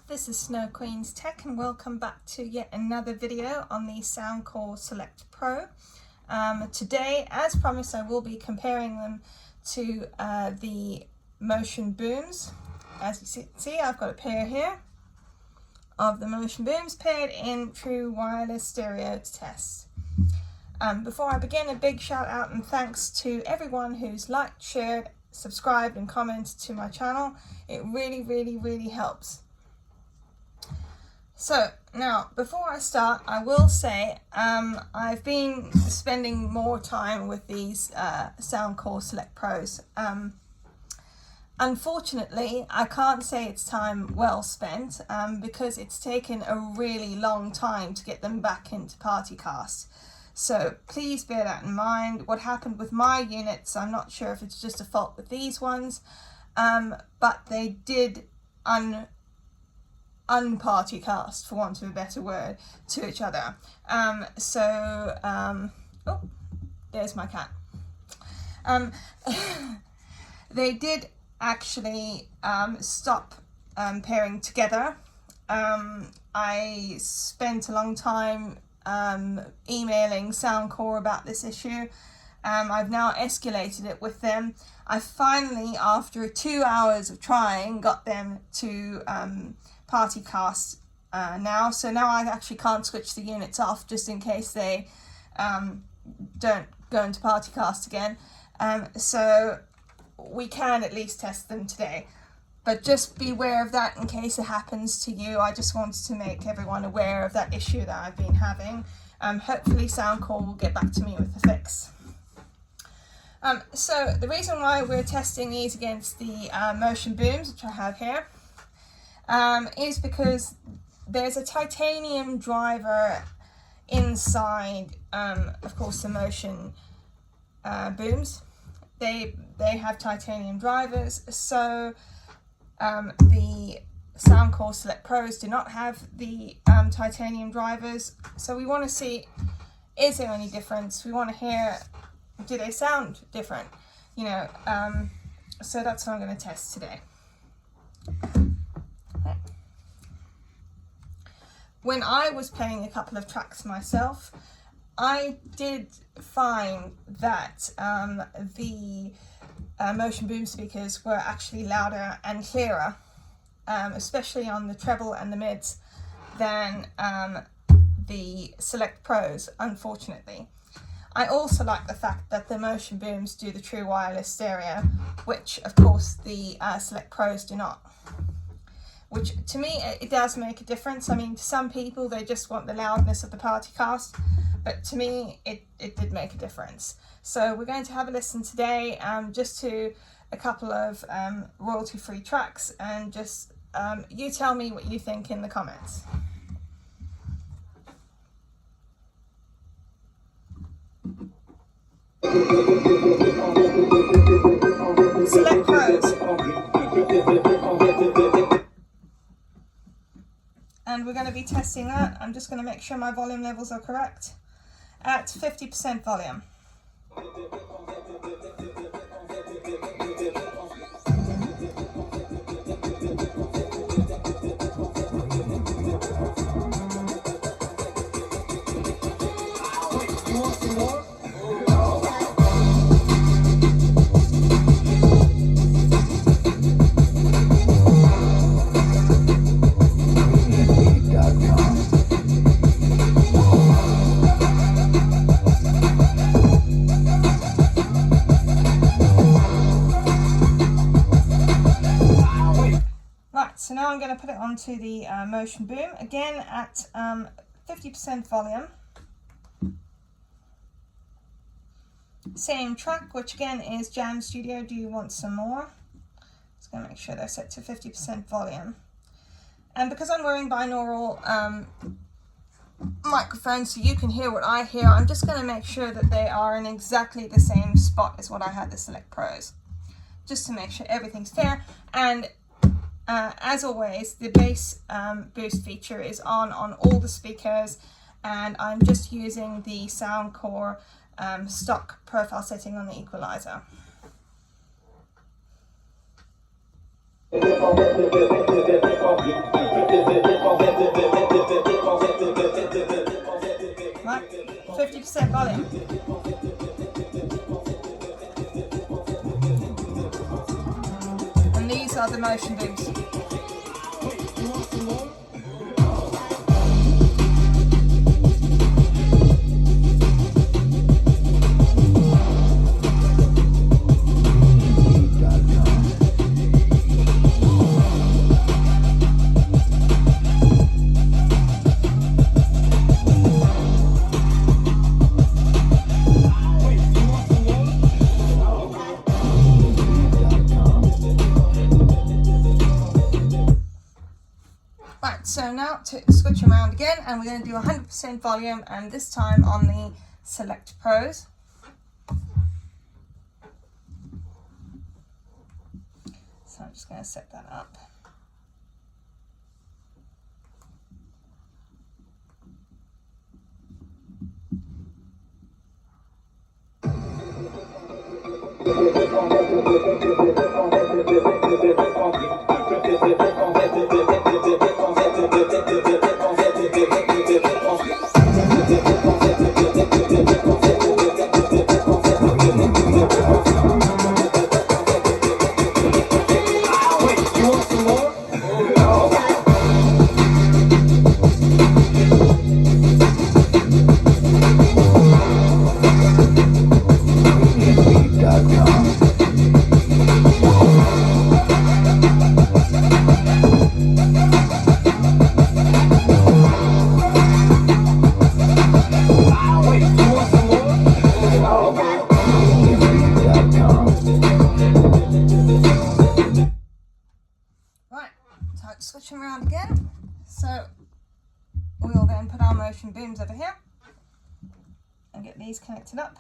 this is Snow Queen's Tech and welcome back to yet another video on the Soundcore Slect Pro. Today, as promised, I will be comparing them to the Motion Booms. As you see, I've got a pair here of the Motion Booms paired in true wireless stereo test. Before I begin, a big shout out and thanks to everyone who's liked, shared, subscribed and commented to my channel. It really helps. So now, before I start, I will say I've been spending more time with these Soundcore Slect Pros. Unfortunately, I can't say it's time well spent because it's taken a really long time to get them back into PartyCast. So please bear that in mind. What happened with my units, I'm not sure if it's just a fault with these ones, but they did un-PartyCast, for want of a better word, to each other. Oh, there's my cat. They did actually stop pairing together. I spent a long time emailing Soundcore about this issue. I've now escalated it with them. I finally, after 2 hours of trying, got them to PartyCast now. So now I actually can't switch the units off just in case they don't go into PartyCast again. So we can at least test them today. But just beware of that in case it happens to you. I just wanted to make everyone aware of that issue that I've been having. Hopefully Soundcore will get back to me with the fix. So the reason why we're testing these against the Motion Booms, which I have here, is because there's a titanium driver inside, of course, the Motion Booms. They have titanium drivers, so the Soundcore Slect Pros do not have the titanium drivers. So we want to see, is there any difference? We want to hear, do they sound different? You know, so that's what I'm going to test today. Okay. When I was playing a couple of tracks myself, I did find that the Motion Boom speakers were actually louder and clearer, especially on the treble and the mids, than the Slect Pros, unfortunately. I also like the fact that the Motion Booms do the true wireless stereo, which of course the Slect Pros do not. Which to me, it does make a difference. I mean, to some people they just want the loudness of the PartyCast, but to me it did make a difference. So we're going to have a listen today just to a couple of royalty-free tracks, and just you tell me what you think in the comments. Slect Pros. And we're going to be testing that. I'm just going to make sure my volume levels are correct. At 50% volume. So now I'm going to put it onto the Motion Boom, again at 50% volume. Same track, which again is Jam Studio, Do You Want Some More? Just going to make sure they're set to 50% volume. And because I'm wearing binaural microphones so you can hear what I hear, I'm just going to make sure that they are in exactly the same spot as what I had the Slect Pros. Just to make sure everything's fair. And as always, the bass boost feature is on all the speakers, and I'm just using the Soundcore stock profile setting on the equalizer. the motion booms. So now to switch around again, and we're going to do 100% volume, and this time on the Slect Pros. So I'm just going to set that up. Switching around again, so we'll then put our motion booms over here and get these connected up.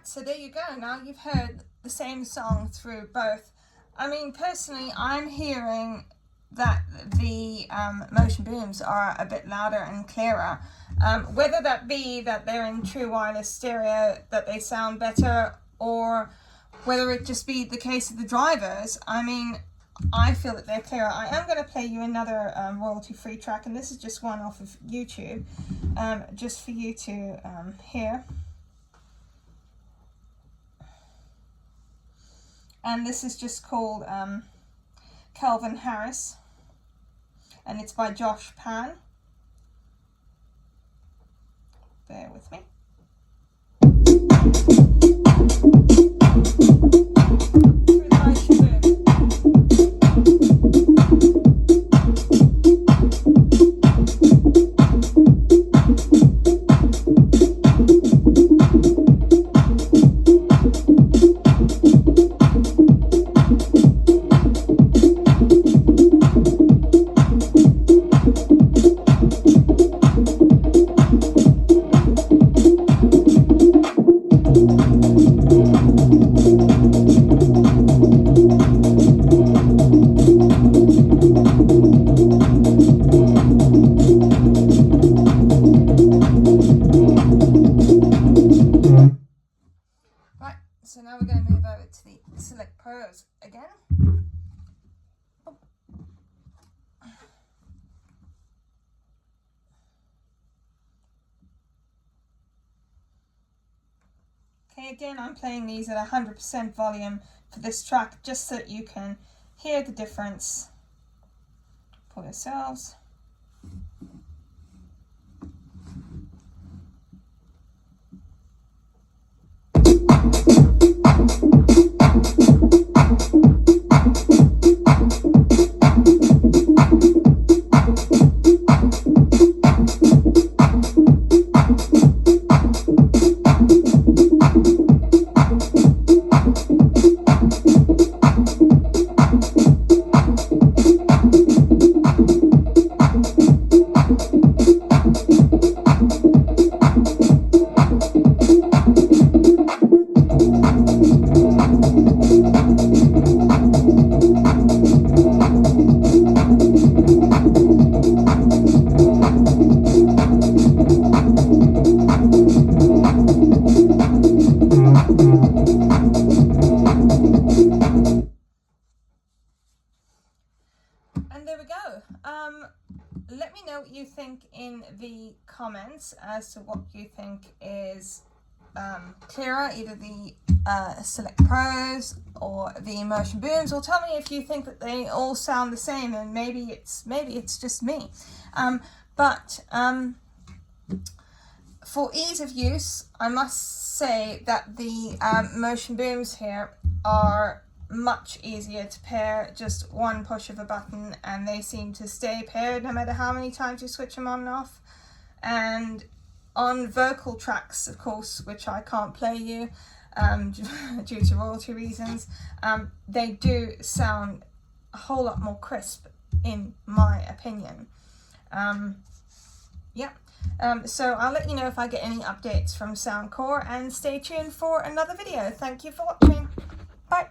So there you go, now you've heard the same song through both. I mean, personally, I'm hearing that the motion booms are a bit louder and clearer. Whether that be that they're in true wireless stereo, that they sound better, or whether it just be the case of the drivers, I mean, I feel that they're clearer. I am going to play you another royalty-free track, and this is just one off of YouTube, just for you to hear. And this is just called Calvin Harris, and it's by Josh Pan. Bear with me. So now we're going to move over to the Slect Pros again. Okay, again, I'm playing these at 100% volume for this track, just so that you can hear the difference for yourselves. And there we go. Let me know what you think in the comments as to what you think is clearer, either the Slect Pros or the Motion Booms, or tell me if you think that they all sound the same and maybe it's just me. But for ease of use, I must say that the Motion Booms here are much easier to pair. Just one push of a button and they seem to stay paired no matter how many times you switch them on and off. And on vocal tracks, of course, which I can't play you due to royalty reasons, they do sound a whole lot more crisp in my opinion. So I'll let you know if I get any updates from Soundcore, and stay tuned for another video. Thank you for watching. Bye.